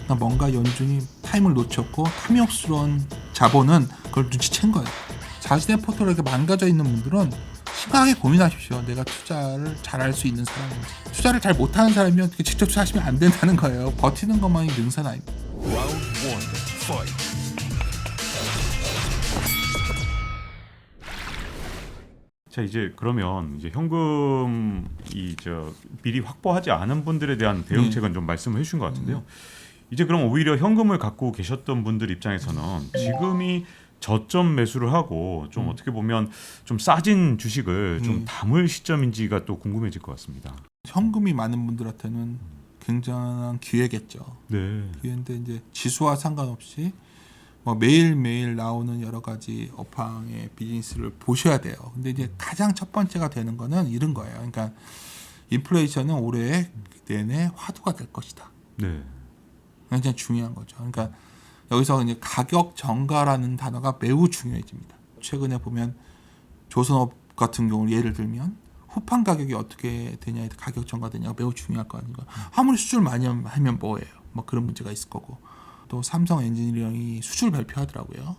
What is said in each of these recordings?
그러니까 뭔가 연준이 타임을 놓쳤고 탐욕스러운 자본은 그걸 눈치챈 거예요. 자신의 포트가 이렇게 망가져 있는 분들은 심각하게 고민하십시오. 내가 투자를 잘할 수 있는 사람인지. 투자를 잘 못하는 사람이면 직접 투자하시면 안 된다는 거예요. 버티는 것만이 능사는 아닙니다. 자, 이제 그러면 이제 현금 미리 확보하지 않은 분들에 대한 대응책은 좀 말씀을 해주신 것 같은데요. 이제 그럼 오히려 현금을 갖고 계셨던 분들 입장에서는 지금이 저점 매수를 하고 좀 어떻게 보면 좀 싸진 주식을 좀 담을 시점인지가 또 궁금해질 것 같습니다. 현금이 많은 분들한테는 굉장한 기회겠죠. 네. 기회인데 이제 지수와 상관없이 뭐 매일매일 나오는 여러 가지 업황의 비즈니스를 보셔야 돼요. 근데 이제 가장 첫 번째가 되는 거는 이런 거예요. 그러니까 인플레이션은 올해 내내 화두가 될 것이다. 네. 굉장히 중요한 거죠. 그러니까 여기서 이제 가격 정가라는 단어가 매우 중요해집니다. 최근에 보면 조선업 같은 경우 예를 들면 후판 가격이 어떻게 되냐에 가격 정가되냐가 매우 중요할 거 아닙니까? 아무리 수출 많이 하면 뭐예요? 뭐 그런 문제가 있을 거고. 또 삼성 엔지니어링이 수출 발표하더라고요.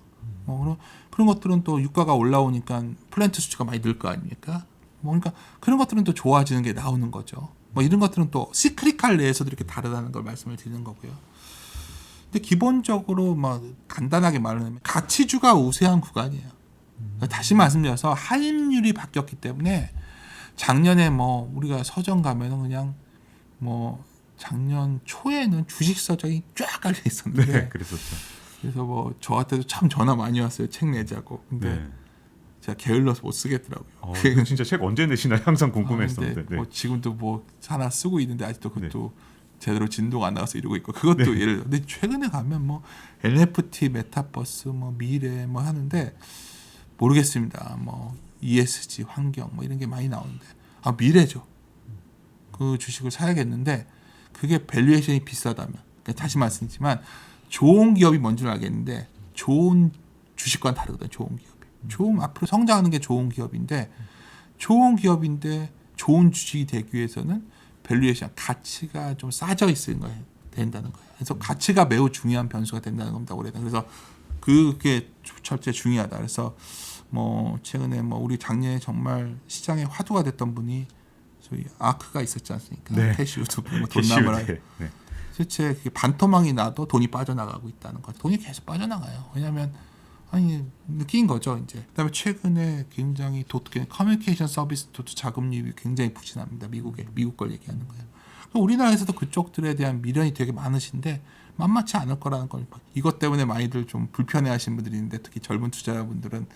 그런 것들은 또 유가가 올라오니까 플랜트 수치가 많이 늘 거 아닙니까? 그러니까 그런 것들은 또 좋아지는 게 나오는 거죠. 이런 것들은 또 시크리칼 내에서도 이렇게 다르다는 걸 말씀을 드리는 거고요. 근데 기본적으로 간단하게 말하면 가치주가 우세한 구간이에요. 다시 말씀드려서 할인율이 바뀌었기 때문에 작년에 우리가 서점 가면은 그냥 작년 초에는 주식 서적이 쫙 깔려 있었는데, 네, 그랬었죠. 그래서 저한테도 참 전화 많이 왔어요. 책 내자고. 근데 제가 게을러서 못 쓰겠더라고요. 진짜 책 언제 내시나 항상 궁금했었는데. 지금도 하나 쓰고 있는데 아직도 그것도 제대로 진도가 안 나가서 이러고 있고, 그것도 예를 들어. 근데 최근에 가면 NFT, 메타버스, 미래 하는데 모르겠습니다. ESG, 환경 이런 게 많이 나오는데 미래죠. 그 주식을 사야겠는데 그게 밸류에이션이 비싸다면, 다시 말씀드리지만 좋은 기업이 뭔지는 알겠는데 좋은 주식과는 다르거든요. 좋은 기업이. 앞으로 성장하는 게 좋은 기업인데 좋은 주식이 되기 위해서는 밸류에이션, 가치가 좀 싸져 있는 거예요. 된다는 거예요. 그래서 가치가 매우 중요한 변수가 된다는 겁니다. 올해는. 그래서 그게 첫째 중요하다. 그래서 최근에 우리 작년에 정말 시장에 화두가 됐던 분이 저희 아크가 있었지 않습니까? 네. 캐시우드 돈남을 실제 반토막이 나도 돈이 빠져나가고 있다는 거죠. 돈이 계속 빠져나가요. 왜냐하면 느낀 거죠. 이제 그다음에 최근에 굉장히 커뮤니케이션 서비스도 자금률이 굉장히 부진합니다. 미국 걸 얘기하는 거예요. 우리나라에서도 그쪽들에 대한 미련이 되게 많으신데 만만치 않을 거라는 걸, 이것 때문에 많이들 좀 불편해하시는 분들이 있는데, 특히 젊은 투자자분들은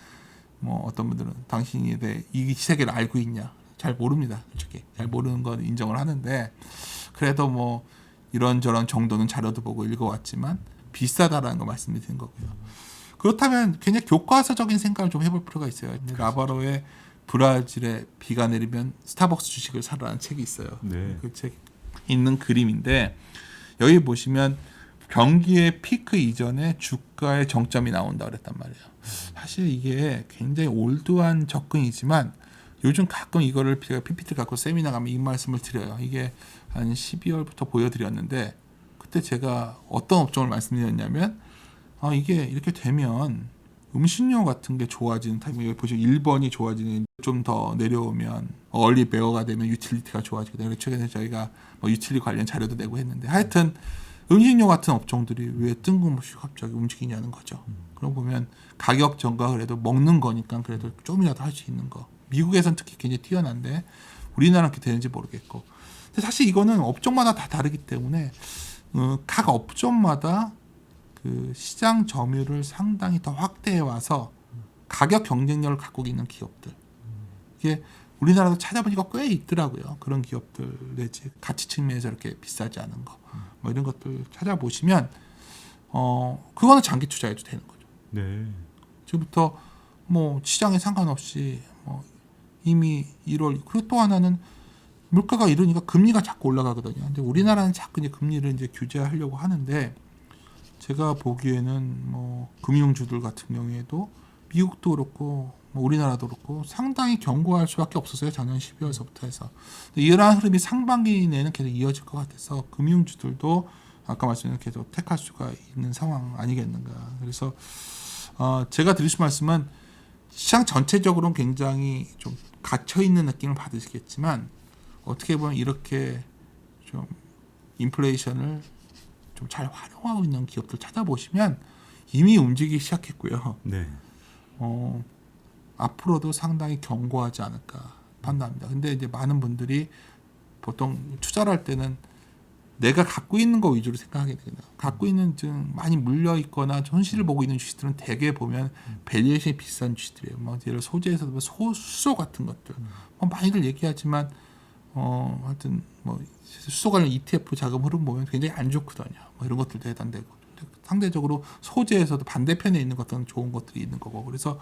어떤 분들은 당신이 이 세계를 알고 있냐? 잘 모릅니다. 솔직히 잘 모르는 건 인정을 하는데, 그래도 이런저런 정도는 자료도 보고 읽어왔지만 비싸다라는 거 말씀드린 거고요. 그렇다면 굉장히 교과서적인 생각을 좀 해볼 필요가 있어요. 라바로의 브라질에 비가 내리면 스타벅스 주식을 사라는 책이 있어요. 네. 그 책 있는 그림인데, 여기 보시면 경기의 피크 이전에 주가의 정점이 나온다 그랬단 말이에요. 사실 이게 굉장히 올드한 접근이지만 요즘 가끔 이거를 제가 PPT 갖고 세미나 가면 이 말씀을 드려요. 이게 한 12월부터 보여드렸는데, 그때 제가 어떤 업종을 말씀드렸냐면 이게 이렇게 되면 음식료 같은 게 좋아지는 타이밍, 여기 보시면 1번이 좋아지는, 좀 더 내려오면 얼리 베어가 되면 유틸리티가 좋아지거든요. 최근에 저희가 유틸리티 관련 자료도 내고 했는데, 하여튼 음식료 같은 업종들이 왜 뜬금없이 갑자기 움직이냐는 거죠. 그럼 보면 가격 정가, 그래도 먹는 거니까 그래도 좀이라도 할 수 있는 거. 미국에서는 특히 굉장히 뛰어난데 우리나라는 그렇게 되는지 모르겠고. 근데 사실 이거는 업종마다 다 다르기 때문에 각 업종마다 그 시장 점유율을 상당히 더 확대해 와서 가격 경쟁력을 갖고 있는 기업들, 이게 우리나라도 찾아보니까 꽤 있더라고요. 그런 기업들 내지 가치 측면에서 이렇게 비싸지 않은 거, 이런 것들 찾아보시면 그거는 장기 투자해도 되는 거죠. 네. 지금부터 시장에 상관없이 이미 1월, 그리고 또 하나는 물가가 이러니까 금리가 자꾸 올라가거든요. 근데 우리나라는 자꾸 이제 금리를 이제 규제하려고 하는데, 제가 보기에는 금융주들 같은 경우에도 미국도 그렇고 우리나라도 그렇고 상당히 견고할 수밖에 없었어요. 작년 12월서부터 해서. 이러한 흐름이 상반기 내는 계속 이어질 것 같아서 금융주들도 아까 말씀드린 계속 택할 수가 있는 상황 아니겠는가. 그래서 제가 드릴 수 말씀은 시장 전체적으로는 굉장히 좀 갇혀 있는 느낌을 받으시겠지만 어떻게 보면 이렇게 좀 인플레이션을 좀 잘 활용하고 있는 기업들 찾아보시면 이미 움직이기 시작했고요. 네. 앞으로도 상당히 견고하지 않을까 판단합니다. 근데 이제 많은 분들이 보통 투자를 할 때는 내가 갖고 있는 거 위주로 생각하게 됩니다. 갖고 있는 좀 많이 물려 있거나 손실을 보고 있는 주식들은 대개 보면 밸류에이션이 비싼 주식들이에요. 뭐 예를 들어 소재에서 보면 수소 같은 것들. 뭐 많이들 얘기하지만 하여튼 뭐 수소 관련 ETF 자금 흐름 보면 굉장히 안 좋거든요. 뭐 이런 것들도 해당되고 상대적으로 소재에서도 반대편에 있는 것들은 좋은 것들이 있는 거고 그래서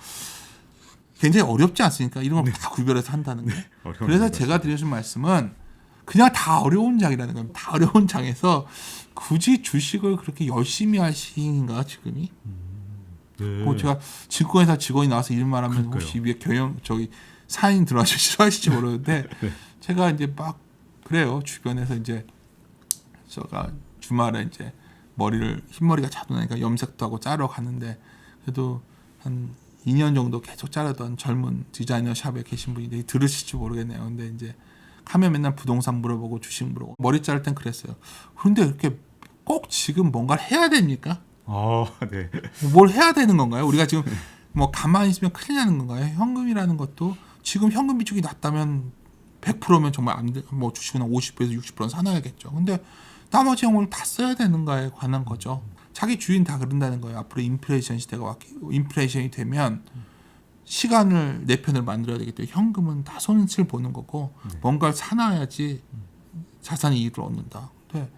굉장히 어렵지 않습니까? 이런 걸 다 구별해서 한다는 게. 그래서 제가 드리는 말씀은 그냥 다 어려운 장이라는 겁니다. 다 어려운 장에서 굳이 주식을 그렇게 열심히 할 시기인가 지금이? 네. 뭐 제가 증권회사 직원이 나와서 이런 말하면 그러니까요. 혹시 위에 사인 들어와서 싫어하실지 모르는데 네. 제가 이제 막 그래요. 주변에서 이제 제가 주말에 이제 흰머리가 자두나니까 염색도 하고 자르러 갔는데 그래도 한 2년 정도 계속 자르던 젊은 디자이너 샵에 계신 분이 들으실지 모르겠네요. 근데 이제 하면 맨날 부동산 물어보고 주식 물어보고 머리 자를 땐 그랬어요. 그런데 이렇게 꼭 지금 뭔가를 해야 됩니까? 네. 뭘 해야 되는 건가요? 우리가 지금 뭐 가만히 있으면 큰일 나는 건가요? 현금이라는 것도 지금 현금 비중이 낮다면 100%면 정말 안 돼. 뭐 주식은 50%에서 60%는 사놔야겠죠. 근데 나머지 형을 다 써야 되는가에 관한 거죠. 자기 주인 다 그런다는 거예요. 앞으로 인플레이션 시대가 인플레이션이 되면 시간을 내 편을 만들어야 되기 때문에 현금은 다 손실 보는 거고 뭔가를 사놔야지 자산의 이익을 얻는다. 근데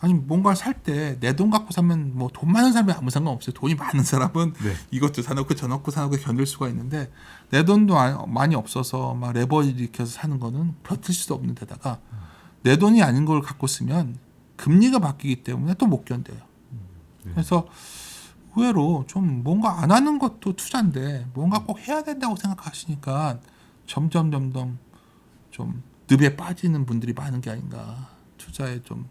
아니 뭔가를 살 때 내 돈 갖고 사면 뭐 돈 많은 사람이 아무 상관 없어요. 돈이 많은 사람은 네. 이것도 사놓고 저놓고 사놓고 견딜 수가 있는데 내 돈도 많이 없어서 막 레버리지 일으켜서 사는 거는 버틸 수도 없는 데다가 내 돈이 아닌 걸 갖고 쓰면 금리가 바뀌기 때문에 또 못 견뎌요. 네. 그래서 의외로 좀 뭔가 안 하는 것도 투자인데 뭔가 꼭 해야 된다고 생각하시니까 점점 좀 늪에 빠지는 분들이 많은 게 아닌가. 투자에 좀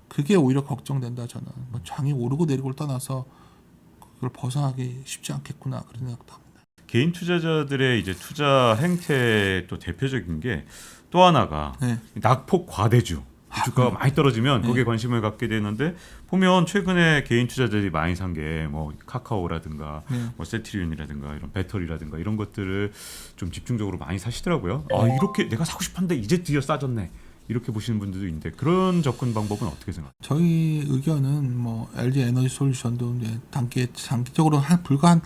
그게 오히려 걱정된다 저는. 뭐 장이 오르고 내리고를 떠나서 그걸 벗어나기 쉽지 않겠구나 그런 생각도 합니다. 개인 투자자들의 이제 투자 행태 또 대표적인 게 또 하나가 네. 낙폭 과대주. 주가가 많이 떨어지면 네. 거기에 관심을 갖게 되는데 보면 최근에 개인 투자자들이 많이 산 게 뭐 카카오라든가 네. 뭐 세트리온이라든가 이런 배터리라든가 이런 것들을 좀 집중적으로 많이 사시더라고요. 이렇게 내가 사고 싶었는데 이제 드디어 싸졌네. 이렇게 보시는 분들도 있는데 그런 접근 방법은 어떻게 생각하세요? 저희 의견은 뭐 LG 에너지 솔루션도 이제 단기적으로 불과 한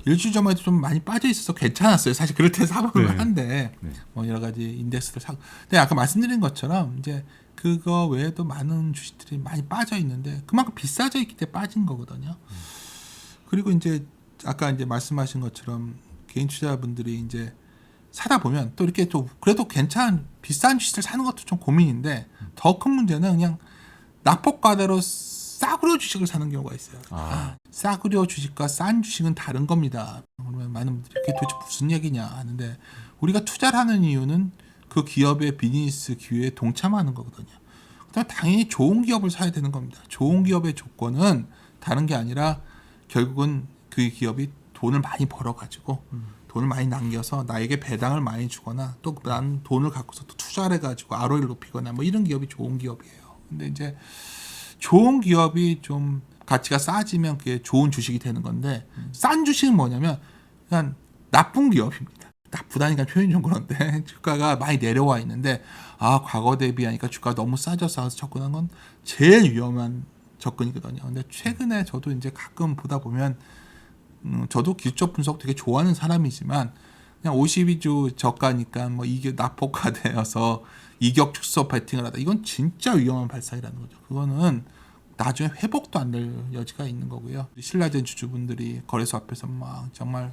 일주일 전만 해도 좀 많이 빠져 있어서 괜찮았어요. 사실 그럴 때 사볼 한데 네. 뭐 여러 가지 인덱스를 사고. 근데 아까 말씀드린 것처럼 이제 그거 외에도 많은 주식들이 많이 빠져 있는데 그만큼 비싸져 있기 때문에 빠진 거거든요. 그리고 이제 아까 이제 말씀하신 것처럼 개인 투자분들이 이제 사다 보면 또 이렇게 또 그래도 괜찮은 비싼 주식을 사는 것도 좀 고민인데 더 큰 문제는 그냥 낙폭과대로 싸구려 주식을 사는 경우가 있어요. 싸구려 주식과 싼 주식은 다른 겁니다. 그러면 많은 분들이 그게 도대체 무슨 얘기냐 하는데 우리가 투자를 하는 이유는 그 기업의 비즈니스 기회에 동참하는 거거든요. 그다음에 당연히 좋은 기업을 사야 되는 겁니다. 좋은 기업의 조건은 다른 게 아니라 결국은 그 기업이 돈을 많이 벌어가지고 돈을 많이 남겨서 나에게 배당을 많이 주거나 또 난 돈을 갖고서 또 투자를 해가지고 ROE를 높이거나 뭐 이런 기업이 좋은 기업이에요. 근데 이제 좋은 기업이 좀 가치가 싸지면 그게 좋은 주식이 되는 건데 싼 주식은 뭐냐면 그냥 나쁜 기업입니다. 나쁘다니까 표현이 좀 그런데 주가가 많이 내려와 있는데 과거 대비하니까 주가가 너무 싸져서 접근한 건 제일 위험한 접근이거든요. 근데 최근에 저도 이제 가끔 보다 보면 저도 기술적 분석 되게 좋아하는 사람이지만 그냥 52주 저가니까 뭐 이게 낙폭화되어서 이격 축소 배팅을 하다 이건 진짜 위험한 발상이라는 거죠. 그거는 나중에 회복도 안 될 여지가 있는 거고요. 신라젠 주주분들이 거래소 앞에서 막 정말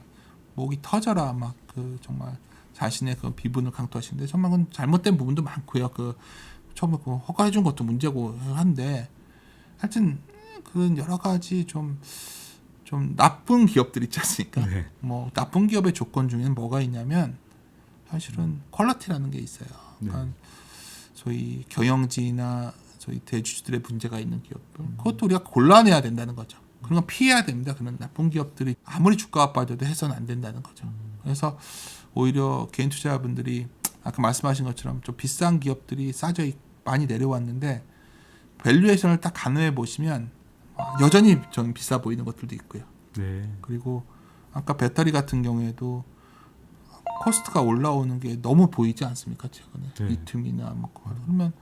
목이 터져라 막 그 정말 자신의 그 비분을 강조하시는데 정말 그건 잘못된 부분도 많고요. 그 처음에 그 허가해준 것도 문제고 한데 하여튼 그런 여러 가지 좀 나쁜 기업들 있지 않습니까? 네. 뭐 나쁜 기업의 조건 중에는 뭐가 있냐면 사실은 퀄리티라는 게 있어요. 그러니까 소위 경영진이나 저희 대주주들의 문제가 있는 기업들 그것도 우리가 골라내야 된다는 거죠. 그런 건 피해야 됩니다. 그런 나쁜 기업들이 아무리 주가가 빠져도 해서는 안 된다는 거죠. 그래서 오히려 개인 투자자분들이 아까 말씀하신 것처럼 좀 비싼 기업들이 싸져 많이 내려왔는데 밸류에이션을 딱 가늠해 보시면 여전히 저는 비싸 보이는 것들도 있고요. 네. 그리고 아까 배터리 같은 경우에도 코스트가 올라오는 게 너무 보이지 않습니까? 최근에 네. 리튬이나 뭐 그러면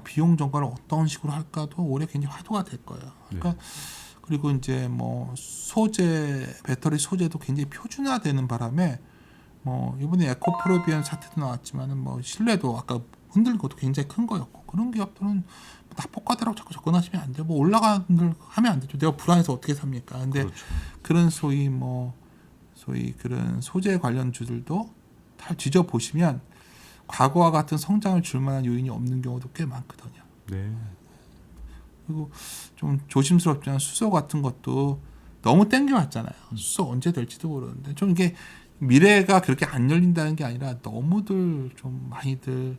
비용 전가를 어떤 식으로 할까도 올해 굉장히 화두가 될 거예요. 그러니까 네. 그리고 이제 뭐 소재 배터리 소재도 굉장히 표준화되는 바람에 뭐 이번에 에코프로비안 사태도 나왔지만은 뭐 신뢰도 아까 흔들린 것도 굉장히 큰 거였고 그런 기업들은 낙폭과대라고 자꾸 접근하시면 안 돼요. 뭐 올라가는 걸 하면 안 되죠. 내가 불안해서 어떻게 삽니까? 근데 그렇죠. 그런 소위 그런 소재 관련주들도 다 뒤져 보시면 과거와 같은 성장을 줄 만한 요인이 없는 경우도 꽤 많거든요. 네. 그리고 좀 조심스럽지만 수소 같은 것도 너무 땡겨왔잖아요. 수소 언제 될지도 모르는데 좀 이게 미래가 그렇게 안 열린다는 게 아니라 너무들 좀 많이들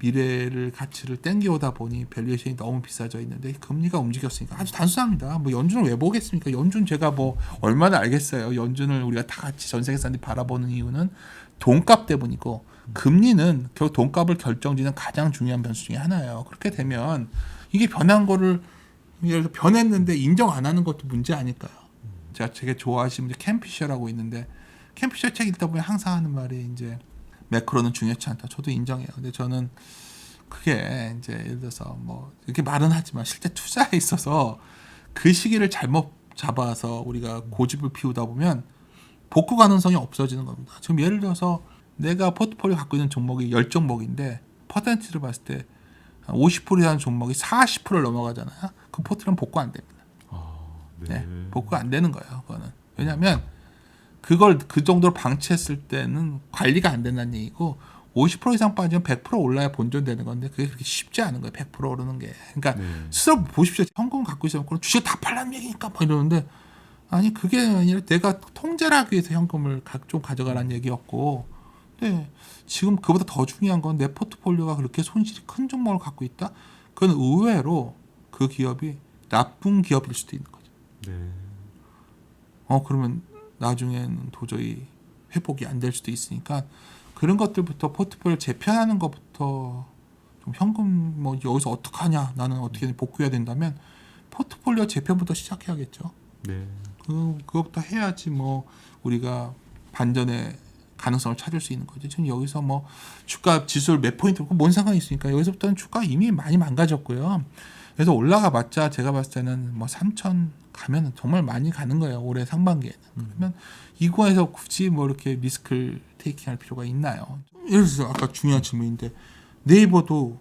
미래를 가치를 땡겨오다 보니 밸류에이션이 너무 비싸져 있는데 금리가 움직였으니까 아주 단순합니다. 뭐 연준을 왜 보겠습니까? 연준 제가 뭐 얼마나 알겠어요. 연준을 우리가 다 같이 전 세계 사람들이 바라보는 이유는 돈값 때문이고 금리는 결국 돈값을 결정짓는 가장 중요한 변수 중에 하나예요. 그렇게 되면 이게 변한 거를 예를 들어 변했는데 인정 안 하는 것도 문제 아닐까요? 제가 되게 좋아하시는 분이 캠피셔라고 있는데 캠피셔 책 읽다 보면 항상 하는 말이 이제 매크로는 중요치 않다. 저도 인정해요. 근데 저는 그게 이제 예를 들어서 뭐 이렇게 말은 하지만 실제 투자에 있어서 그 시기를 잘못 잡아서 우리가 고집을 피우다 보면 복구 가능성이 없어지는 겁니다. 지금 예를 들어서 내가 포트폴리오 갖고 있는 종목이 10종목인데 퍼센티지를 봤을 때 50%라는 종목이 40%를 넘어가잖아요. 그 포트는 복구 안 됩니다. 네. 네, 복구가 안 되는 거예요. 그거는. 왜냐하면 그걸 그 정도로 방치했을 때는 관리가 안 된다는 얘기고 50% 이상 빠지면 100% 올라야 본전되는 건데 그게 그렇게 쉽지 않은 거예요. 100% 오르는 게. 그러니까 네. 스스로 보십시오. 현금 갖고 있으면 그럼 주식 다 팔라는 얘기니까 막 이러는데 아니 그게 아니라 내가 통제를 하기 위해서 현금을 좀 가져가라는 얘기였고 네, 지금 그보다 더 중요한 건 내 포트폴리오가 그렇게 손실이 큰 종목을 갖고 있다? 그건 의외로 그 기업이 나쁜 기업일 수도 있는 거죠. 네. 그러면 나중에는 도저히 회복이 안 될 수도 있으니까 그런 것들부터 포트폴리오 재편하는 것부터 좀 현금 뭐 여기서 어떡하냐 나는 어떻게 복구해야 된다면 포트폴리오 재편부터 시작해야겠죠. 네. 그것부터 해야지 뭐 우리가 반전의 가능성을 찾을 수 있는 거죠. 지금 여기서 뭐 주가 지수를 몇 포인트 뭔 상관이 있으니까 여기서부터는 주가 이미 많이 망가졌고요. 그래서 올라가봤자 제가 봤을 때는 뭐 3천 가면 정말 많이 가는 거예요. 올해 상반기에는. 그러면 이 구간에서 굳이 뭐 이렇게 리스크를 테이킹할 필요가 있나요? 예를 들어서 아까 중요한 질문인데 네이버도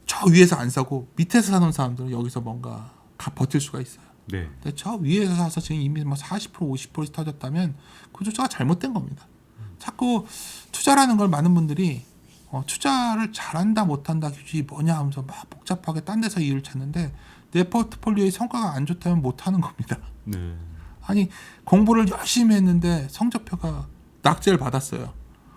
저 위에서 안 사고 밑에서 사는 사람들은 여기서 뭔가 버틸 수가 있어요. 네. 근데 저 위에서 사서 지금 이미 뭐 40% 50% 터졌다면 그 조차가 잘못된 겁니다. 자꾸 투자라는 걸 많은 분들이 투자를 잘한다 못한다 규칙이 뭐냐 하면서 막 복잡하게 딴 데서 이유를 찾는데 내 포트폴리오의 성과가 안 좋다면 못하는 겁니다. 네. 아니 공부를 열심히 했는데 성적표가 낙제를 받았어요.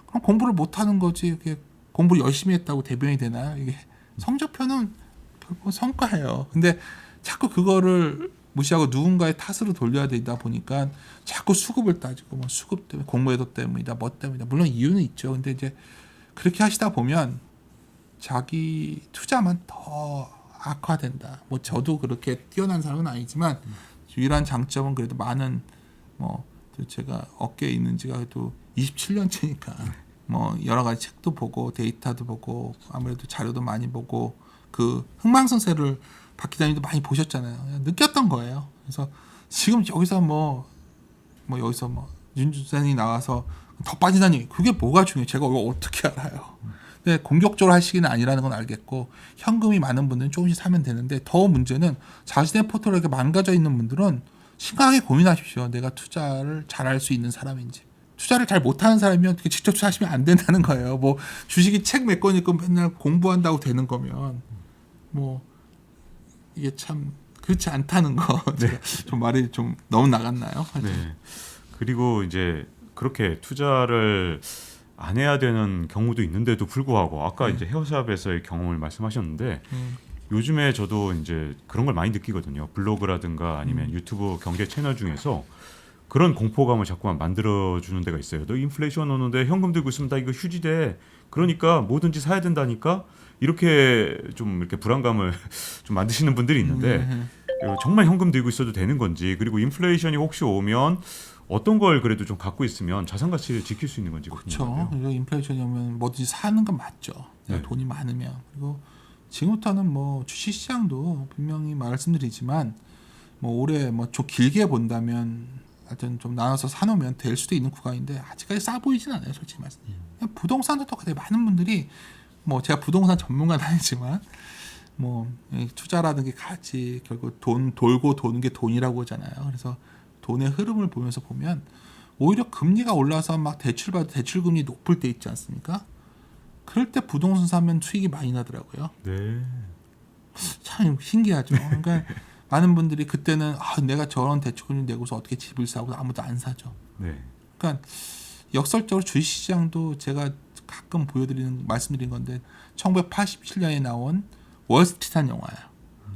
그럼 공부를 못하는 거지 이게 공부를 열심히 했다고 대변이 되나요? 이게 성적표는 결국 성과예요. 근데 자꾸 그거를 무시하고 누군가의 탓으로 돌려야 되다 보니까 자꾸 수급을 따지고 뭐 수급 때문에 공모회도 때문이다 뭐 때문이다 물론 이유는 있죠. 근데 이제 그렇게 하시다 보면 자기 투자만 더 악화된다. 뭐 저도 그렇게 뛰어난 사람은 아니지만 유일한 장점은 그래도 많은 뭐 제가 업계에 있는 지가 그래도 27년째니까 뭐 여러 가지 책도 보고 데이터도 보고 아무래도 자료도 많이 보고 그 흥망성쇠를 박 기자님도 많이 보셨잖아요. 느꼈던 거예요. 그래서 지금 여기서 여기서 윤 주산이 나와서 더 빠지다니 그게 뭐가 중요해요. 제가 이거 어떻게 알아요. 근데 공격적으로 할 시기는 아니라는 건 알겠고 현금이 많은 분들은 조금씩 사면 되는데 더 문제는 자신의 포트폴리오가 망가져 있는 분들은 심각하게 고민하십시오. 내가 투자를 잘할 수 있는 사람인지. 투자를 잘 못하는 사람이면 직접 투자하시면 안 된다는 거예요. 뭐 주식이 책 몇 권 읽고 맨날 공부한다고 되는 거면 뭐 이게 참 그렇지 않다는 거. 네. 좀 말이 좀 너무 나갔나요? 네. 그리고 이제 그렇게 투자를 안 해야 되는 경우도 있는데도 불구하고 아까 이제 헤어샵에서의 경험을 말씀하셨는데 요즘에 저도 이제 그런 걸 많이 느끼거든요. 블로그라든가 아니면 유튜브 경제 채널 중에서 그런 공포감을 자꾸만 만들어주는 데가 있어요. 너 인플레이션 오는데 현금 들고 있으면 나 이거 휴지돼. 그러니까 뭐든지 사야 된다니까. 이렇게 좀 이렇게 불안감을 좀 만드시는 분들이 있는데 정말 현금 들고 있어도 되는 건지, 그리고 인플레이션이 혹시 오면 어떤 걸 그래도 좀 갖고 있으면 자산 가치를 지킬 수 있는 건지 그렇죠. 궁금해요. 그리고 인플레이션이 오면 뭐든지 사는 건 맞죠. 네. 돈이 많으면. 그리고 지금부터는 뭐 주식시장도 분명히 말씀드리지만 뭐 올해 뭐 좀 길게 본다면 하여튼 좀 나눠서 사놓으면 될 수도 있는 구간인데 아직까지 싸 보이진 않아요, 솔직히 말씀드리면. 그냥 부동산도 똑같아요. 많은 분들이 뭐 제가 부동산 전문가는 아니지만 뭐 투자라는 게 가치, 결국 돈 돌고 도는 게 돈이라고 하잖아요. 그래서 돈의 흐름을 보면서 보면 오히려 금리가 올라서 막 대출받아 대출금리 높을 때 있지 않습니까? 그럴 때 부동산 사면 수익이 많이 나더라고요. 네. 참 신기하죠. 그러니까 많은 분들이 그때는 내가 저런 대출금리 내고서 어떻게 집을 사고 아무도 안 사죠. 네. 그러니까 역설적으로 주식시장도 제가 가끔 말씀드린 건데 1987년에 나온 월스트리트한 영화예요.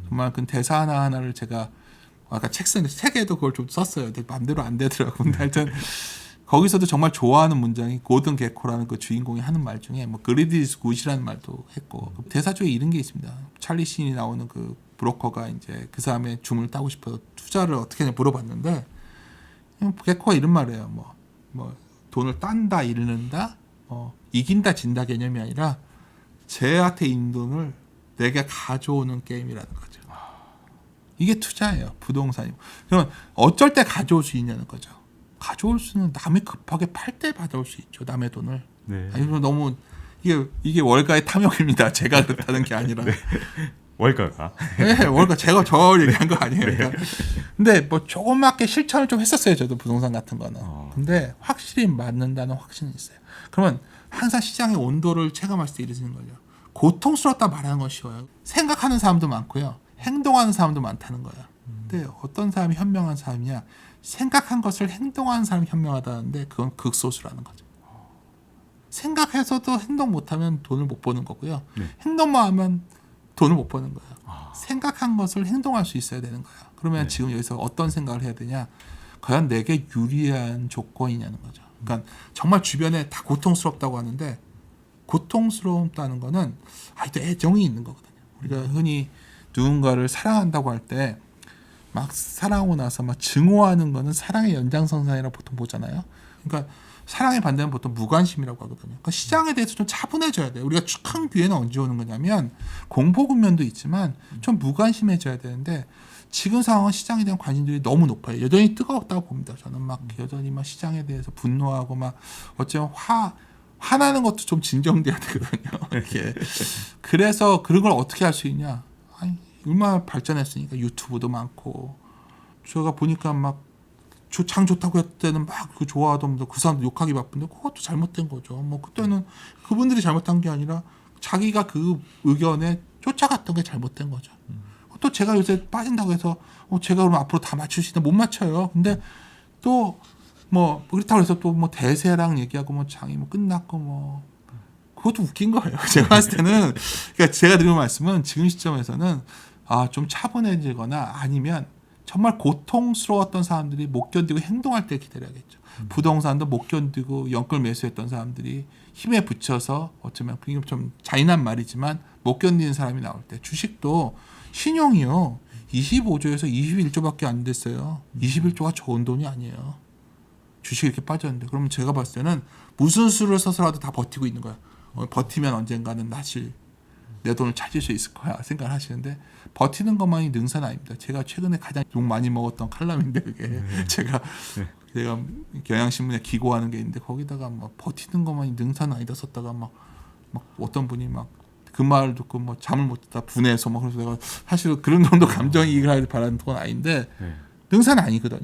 정말 그 대사 하나하나를 제가 아까 책에도 그걸 좀 썼어요. 근데 마음대로 안 되더라고요. 근데 하여튼 거기서도 정말 좋아하는 문장이 고든 게코라는 그 주인공이 하는 말 중에 뭐 greed is good이라는 말도 했고 대사 중에 이런 게 있습니다. 찰리 신이 나오는 그 브로커가 이제 그 사람의 줌을 따고 싶어서 투자를 어떻게 하냐 물어봤는데 게코가 이런 말이에요. 뭐 돈을 딴다 잃는다 이긴다 진다 개념이 아니라 쟤한테 있는 돈을 내가 가져오는 게임이라는 거죠. 이게 투자예요. 부동산이고. 그러면 어쩔 때 가져올 수 있냐는 거죠. 가져올 수는 남이 급하게 팔 때 받아올 수 있죠. 남의 돈을. 네. 아니면 너무 이게 월가의 탐욕입니다. 제가 그렇다는 게 아니라. 네. 월가가. 네, 월가 제가 저 얘기한 거 아니에요. 그러니까. 근데 뭐 조그맣게 실천을 좀 했었어요. 저도 부동산 같은 거는. 근데 확실히 맞는다는 확신은 있어요. 그러면 항상 시장의 온도를 체감할 때 이러시는 거죠. 고통스럽다 말하는 건 쉬워요. 생각하는 사람도 많고요. 행동하는 사람도 많다는 거예요. 근데 어떤 사람이 현명한 사람이냐? 생각한 것을 행동하는 사람이 현명하다는데 그건 극소수라는 거죠. 생각해서도 행동 못하면 돈을 못 버는 거고요. 네. 행동만 하면 돈을 못 버는 거예요. 생각한 것을 행동할 수 있어야 되는 거예요. 그러면 네. 지금 여기서 어떤 생각을 해야 되냐? 과연 내게 유리한 조건이냐는 거죠. 그러니까 정말 주변에 다 고통스럽다고 하는데 고통스럽다는 거는 또 애정이 있는 거거든요. 우리가 흔히 누군가를 사랑한다고 할 때 막 사랑하고 나서 막 증오하는 거는 사랑의 연장선상이라고 보통 보잖아요. 그러니까 사랑의 반대는 보통 무관심이라고 하거든요. 그러니까 시장에 대해서 좀 차분해져야 돼요. 우리가 큰 기회는 언제 오는 거냐면 공포 국면도 있지만 좀 무관심해져야 되는데 지금 상황은 시장에 대한 관심들이 너무 높아요. 여전히 뜨거웠다고 봅니다. 저는 막 여전히 막 시장에 대해서 분노하고 막 어쩌면 화나는 것도 좀 진정돼야 되거든요. 이렇게. 그래서 그런 걸 어떻게 할 수 있냐? 얼마나 발전했으니까 유튜브도 많고 제가 보니까 막 장 좋다고 했을 때는 막 그 좋아하던 그 사람들 욕하기 바쁜데 그것도 잘못된 거죠. 뭐 그때는 그분들이 잘못한 게 아니라 자기가 그 의견에 쫓아갔던 게 잘못된 거죠. 또 제가 요새 빠진다고 해서 제가 그럼 앞으로 다 맞출 수 있나 못 맞춰요. 근데 또 뭐 그렇다고 해서 또 뭐 대세랑 얘기하고 뭐 장이 뭐 끝났고 뭐 그것도 웃긴 거예요. 제가 봤을 때는 그러니까 제가 드리는 말씀은 지금 시점에서는 좀 차분해지거나 아니면 정말 고통스러웠던 사람들이 못 견디고 행동할 때 기다려야겠죠. 부동산도 못 견디고 연끌 매수했던 사람들이 힘에 붙여서 어쩌면 그게 좀 잔인한 말이지만 못 견디는 사람이 나올 때 주식도 신용이요 25조에서 21조밖에 안 됐어요. 21조가 좋은 돈이 아니에요. 주식이 이렇게 빠졌는데 그러면 제가 봤을 때는 무슨 수를 써서라도 다 버티고 있는 거야. 버티면 언젠가는 다시 내 돈을 찾을 수 있을 거야 생각을 하시는데 버티는 것만이 능사는 아닙니다. 제가 최근에 가장 욕 많이 먹었던 칼럼인데 그게 제가 경향신문에 기고하는 게 있는데 거기다가 막 버티는 것만이 능사는 아니다 썼다가 막 어떤 분이 막 그 말을 듣고 뭐 잠을 못 자다 분해서 막 그래서 내가 사실 그런 정도 감정이익을 하길 바라는 건 아닌데 능사는 아니거든요.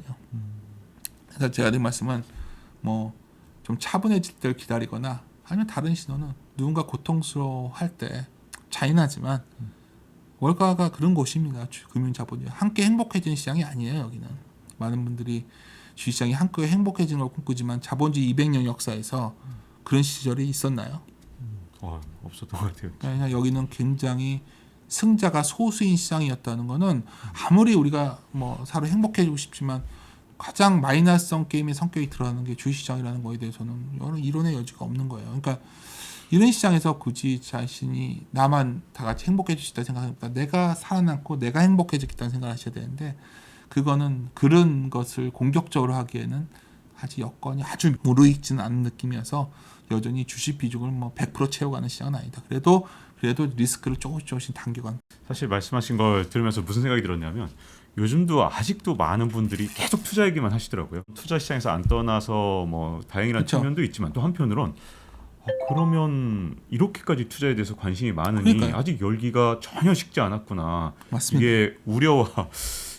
그래서 제가 드린 말씀은 뭐 좀 차분해질 때를 기다리거나 아니면 다른 신호는 누군가 고통스러워할 때 잔인하지만 월가가 그런 곳입니다. 금융자본이 함께 행복해지는 시장이 아니에요. 여기는 많은 분들이 주식시장이 함께 행복해지는 걸 꿈꾸지만 자본주의 200년 역사에서 그런 시절이 있었나요? 없었던 것 같아요. 그냥 여기는 굉장히 승자가 소수인 시장이었다는 거는 아무리 우리가 뭐 서로 행복해지고 싶지만 가장 마이너스성 게임의 성격이 드러나는 게 주식시장이라는 거에 대해서는 여러 이론의 여지가 없는 거예요. 그러니까 이런 시장에서 굳이 자신이 나만 다 같이 행복해질 수 있다는 생각합니다. 내가 살아남고 내가 행복해지겠다는 생각을 하셔야 되는데 그거는 그런 것을 공격적으로 하기에는 아직 여건이 아주 무르익지는 않은 느낌이어서 여전히 주식 비중을 뭐 100% 채워가는 시장은 아니다. 그래도 리스크를 조금씩 당겨간. 사실 말씀하신 걸 들으면서 무슨 생각이 들었냐면 요즘도 아직도 많은 분들이 계속 투자 얘기만 하시더라고요. 투자 시장에서 안 떠나서 뭐 다행이라는 그쵸. 측면도 있지만 또 한편으론 그러면 이렇게까지 투자에 대해서 관심이 많으니 그러니까요. 아직 열기가 전혀 식지 않았구나. 맞습니다. 이게 우려와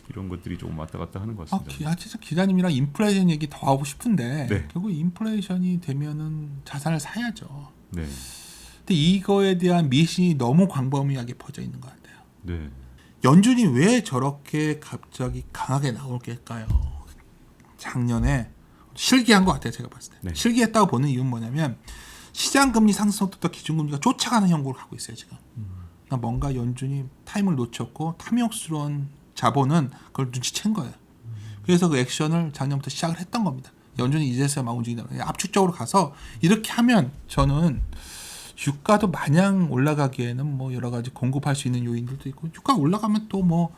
이런 것들이 조금 왔다 갔다 하는 것 같습니다. 진짜 기자님이랑 인플레이션 얘기 더 하고 싶은데 네. 결국 인플레이션이 되면은 자산을 사야죠. 네, 근데 이거에 대한 미신이 너무 광범위하게 퍼져 있는 것 같아요. 네, 연준이 왜 저렇게 갑자기 강하게 나올까요? 작년에 실기한 것 같아요. 제가 봤을 때. 네. 실기했다고 보는 이유는 뭐냐면 시장금리 상승 속도와 기준금리가 쫓아가는 형국을 가고 있어요. 지금. 그러니까 뭔가 연준이 타임을 놓쳤고 탐욕스러운 자본은 그걸 눈치챈 거예요. 그래서 그 액션을 작년부터 시작을 했던 겁니다. 연준이 이제서야 막 움직이다. 압축적으로 가서 이렇게 하면 저는 유가도 마냥 올라가기에는 뭐 여러 가지 공급할 수 있는 요인들도 있고 유가 올라가면 또 뭐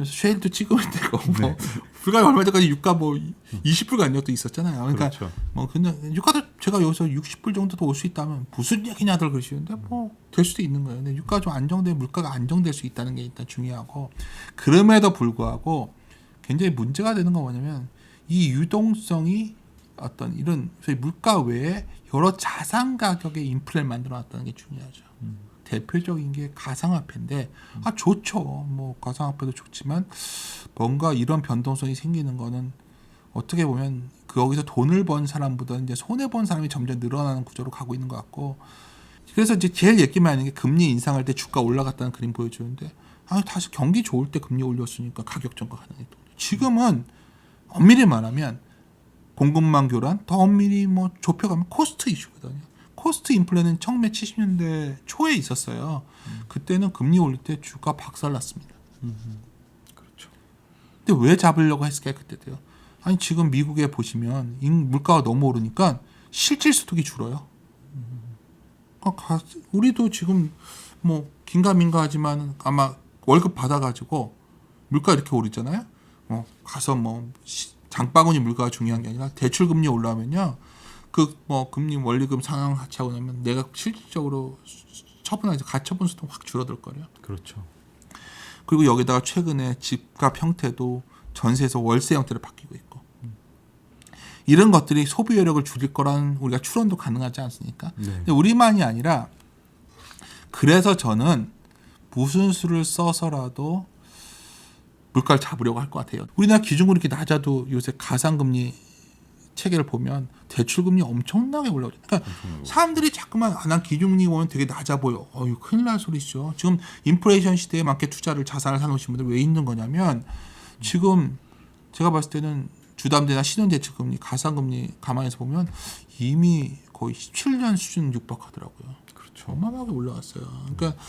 쉐일도 찍으면 되고 뭐 불과 얼마 전까지 유가 뭐 20불 간 적도 있었잖아요. 그러니까 그렇죠. 뭐 근데 유가도 제가 여기서 60불 정도도 올 수 있다면 무슨 얘기냐들 그러시는데 뭐 될 수도 있는 거예요. 근데 유가 좀 안정돼 물가가 안정될 수 있다는 게 일단 중요하고 그럼에도 불구하고 굉장히 문제가 되는 건 뭐냐면 이 유동성이 어떤 이런 소위 물가 외에 여러 자산 가격의 인플레를 만들어놨다는 게 중요하죠. 대표적인 게 가상화폐인데 좋죠. 뭐 가상화폐도 좋지만 뭔가 이런 변동성이 생기는 거는 어떻게 보면 거기서 돈을 번 사람보다 이제 손해 본 사람이 점점 늘어나는 구조로 가고 있는 것 같고 그래서 이제 제일 얘기만 하는 게 금리 인상할 때 주가 올라갔다는 그림 보여주는데 다시 경기 좋을 때 금리 올렸으니까 가격 전가 가능했던 거죠. 지금은 엄밀히 말하면 공급망 교란 더 엄밀히 뭐 좁혀가면 코스트 이슈거든요. 코스트 인플레는 처음에 70년대 초에 있었어요. 그때는 금리 올릴 때 주가 박살났습니다. 그렇죠. 근데 왜 잡으려고 했을까요? 그때도요. 지금 미국에 보시면 물가가 너무 오르니까 실질 소득이 줄어요. 우리도 지금 뭐 긴가민가 하지만 아마 월급 받아가지고 물가 이렇게 오르잖아요. 가서 뭐 장바구니 물가가 중요한 게 아니라 대출 금리 올라오면요. 그 뭐 금리 원리금 상향 하차하고 나면 내가 실질적으로 처분해서 가처분 수도 확 줄어들 거예요. 그렇죠. 그리고 여기다가 최근에 집값 형태도 전세에서 월세 형태로 바뀌고 있고 이런 것들이 소비 여력을 줄일 거라는 우리가 추론도 가능하지 않습니까? 네. 근데 우리만이 아니라 그래서 저는 무슨 수를 써서라도 물가를 잡으려고 할 것 같아요. 우리나라 기준금리 이렇게 낮아도 요새 가상금리 체계를 보면 대출금리 엄청나게 올라오죠. 그러니까 사람들이 자꾸만 난 기준금리 오면 되게 낮아 보여. 큰일 날 소리죠. 지금 인플레이션 시대에 맞게 투자를 자산을 사놓으신 분들 왜 있는 거냐면 지금 제가 봤을 때는 주담대나 신용대출금리, 가상금리 가만히서 보면 이미 거의 17년 수준 육박하더라고요. 그렇죠. 어마어마하게 올라갔어요. 그러니까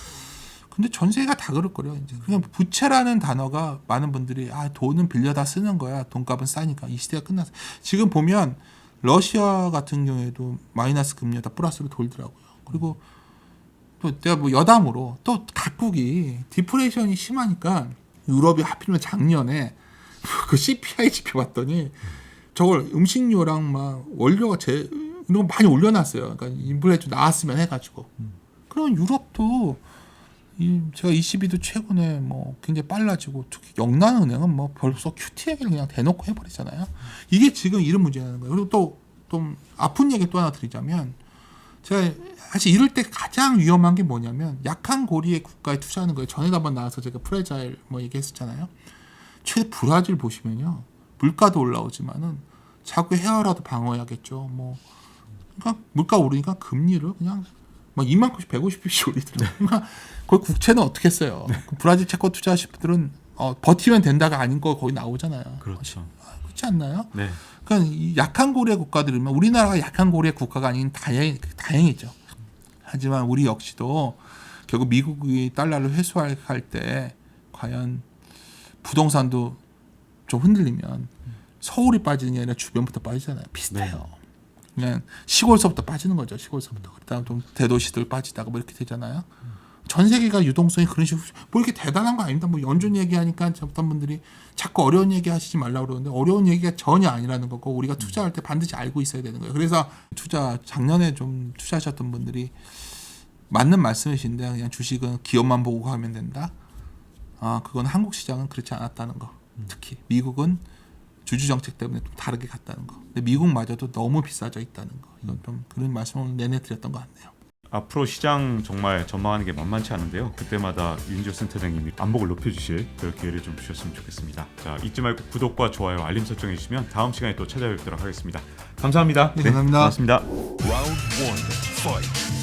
근데 전 세계가 다 그럴 거예요. 이제 그냥 부채라는 단어가 많은 분들이 돈은 빌려다 쓰는 거야. 돈값은 싸니까 이 시대가 끝났어. 지금 보면 러시아 같은 경우에도 마이너스 금리에다 플러스로 돌더라고요. 그리고 또 내가 뭐 여담으로 또 각국이 디플레이션이 심하니까 유럽이 하필이면 작년에 그 CPI 지표 봤더니 저걸 음식료랑 막 원료가 이런 거 많이 올려놨어요. 그러니까 인플레이션 나왔으면 해가지고. 그러면 유럽도 제가 ECB도 최근에 뭐 굉장히 빨라지고 특히 영란은행은 뭐 벌써 QT 얘기를 그냥 대놓고 해버리잖아요. 이게 지금 이런 문제라는 거예요. 그리고 또 아픈 얘기 또 하나 드리자면 제가 사실 이럴 때 가장 위험한 게 뭐냐면 약한 고리의 국가에 투자하는 거예요. 전에도 한번 나와서 제가 프레자일 뭐 얘기했었잖아요. 최근 브라질 보시면요. 물가도 올라오지만은 자꾸 헤어라도 방어해야겠죠. 뭐 그러니까 물가 오르니까 금리를 그냥 막 2만큼씩 150bp씩 올리더라고요. 그러니까 거기 국채는 어떻게 했어요? 브라질 채권 투자하실 분들은 버티면 된다가 아닌 거 거기 나오잖아요. 그렇죠. 그렇지 않나요? 네. 그러니까 이 약한 고리의 국가들이면 우리나라가 약한 고리의 국가가 아닌 다행이죠. 하지만 우리 역시도 결국 미국이 달러를 회수할 때 과연 부동산도 좀 흔들리면 서울이 빠지는 게 아니라 주변부터 빠지잖아요. 비슷해요. 그냥 시골서부터 빠지는 거죠. 시골서부터. 그다음 좀 대도시들 빠지다가 뭐 이렇게 되잖아요. 전 세계가 유동성이 그런 식으로 뭐 이렇게 대단한 거 아닙니다. 뭐 연준 얘기하니까 어떤 분들이 자꾸 어려운 얘기 하시지 말라고 그러는데 어려운 얘기가 전혀 아니라는 거고 우리가 투자할 때 반드시 알고 있어야 되는 거예요. 그래서 작년에 좀 투자하셨던 분들이 맞는 말씀이신데 그냥 주식은 기업만 보고 가면 된다. 그건 한국 시장은 그렇지 않았다는 거. 특히 미국은 주주 정책 때문에 좀 다르게 갔다는 거. 근데 미국마저도 너무 비싸져 있다는 거. 이건 좀 그런 말씀을 내내 드렸던 것 같네요. 앞으로 시장 정말 전망하는 게 만만치 않은데요. 그때마다 윤지호 센터장님이 안목을 높여주실 그 기회를 좀 주셨으면 좋겠습니다. 자, 잊지 말고 구독과 좋아요, 알림 설정해 주시면 다음 시간에 또 찾아뵙도록 하겠습니다. 감사합니다. 네, 감사합니다. 고맙습니다. Round 1. Fight.